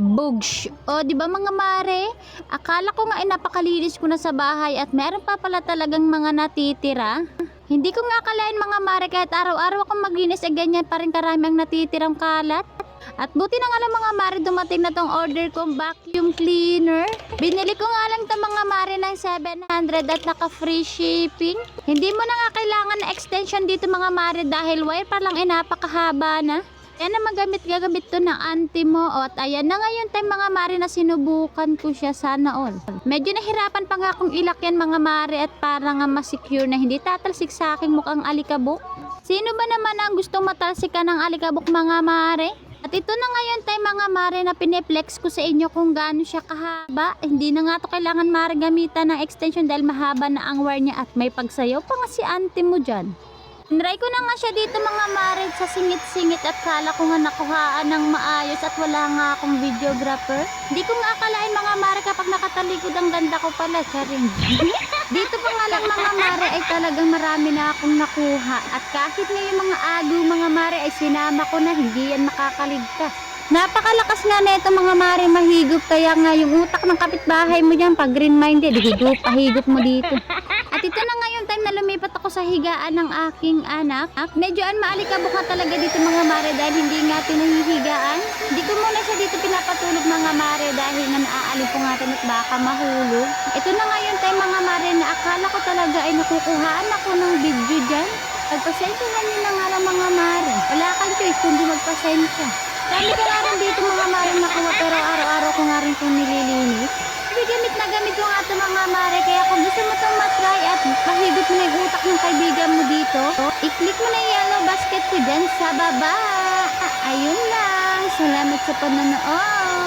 Bugs. O, di ba mga mare? Akala ko nga ay napakalinis ko na sa bahay at meron pa pala talagang mga natitira. Hindi ko nga akalain mga mare kahit araw-araw akong maglinis ay ganyan pa rin karami ang natitirang kalat. At buti na nga lang mga mare dumating na tong order kong vacuum cleaner. Binili ko nga lang itong mga mare ng 700 at naka free shipping. Hindi mo na nga kailangan na extension dito mga mare dahil wire pa lang ay napakahaba na. Yan na gagamit to ng auntie mo. O, at ayan na ngayon tayo mga mare na sinubukan ko siya sana all. Medyo nahirapan pa nga akong ilak yan mga mare at para nga masecure na hindi tatalsik sa aking mukhang alikabok. Sino ba naman ang gustong matalsikan ng alikabok mga mare? At ito na ngayon tayo mga mare na pineplex ko sa inyo kung gaano siya kahaba. Hindi na nga to kailangan mare gamitan ng extension dahil mahaba na ang wire niya at may pagsayaw pa nga si auntie mo dyan. Tinry ko na nga siya dito mga mare sa singit-singit at kala ko nga nakuhaan ng maayos at wala nga akong videographer. Hindi ko nga akalain mga mare kapag nakatalikod ang ganda ko pala, charing. Dito pa nga lang mga mare ay talagang marami na akong nakuha at kahit na yung mga agaw mga mare ay sinama ko na hindi yan makakaligtas. Napakalakas nga na ito mga mare mahigop kaya nga yung utak ng kapitbahay mo dyan pag green minded pahigop mo dito. At ito na ngayon time na lumipat ako sa higaan ng aking anak. Medyo maalikabok na talaga dito mga mare dahil hindi nga pinahihigaan. Hindi ko muna siya dito pinapatulog mga mare dahil nga naaalipungatan at baka mahulog. Ito na ngayon time mga mare na akala ko talaga ay nakukuhaan ako ng video dyan. Pagpasensya na nyo na nga lang mga mare. Wala kang choice kundi magpasensya. Dami ko nga rin dito mga mare nakuha pero araw-araw ko nga rin itong nililinis. Gamit na gamit ko nga ito mga mare kaya kung gusto mo itong matry at mahigop mo na yung utak ng kaibigan mo dito, i-click mo na yung yellow basket ko dyan sa baba. Ayun lang. Salamat sa panonood.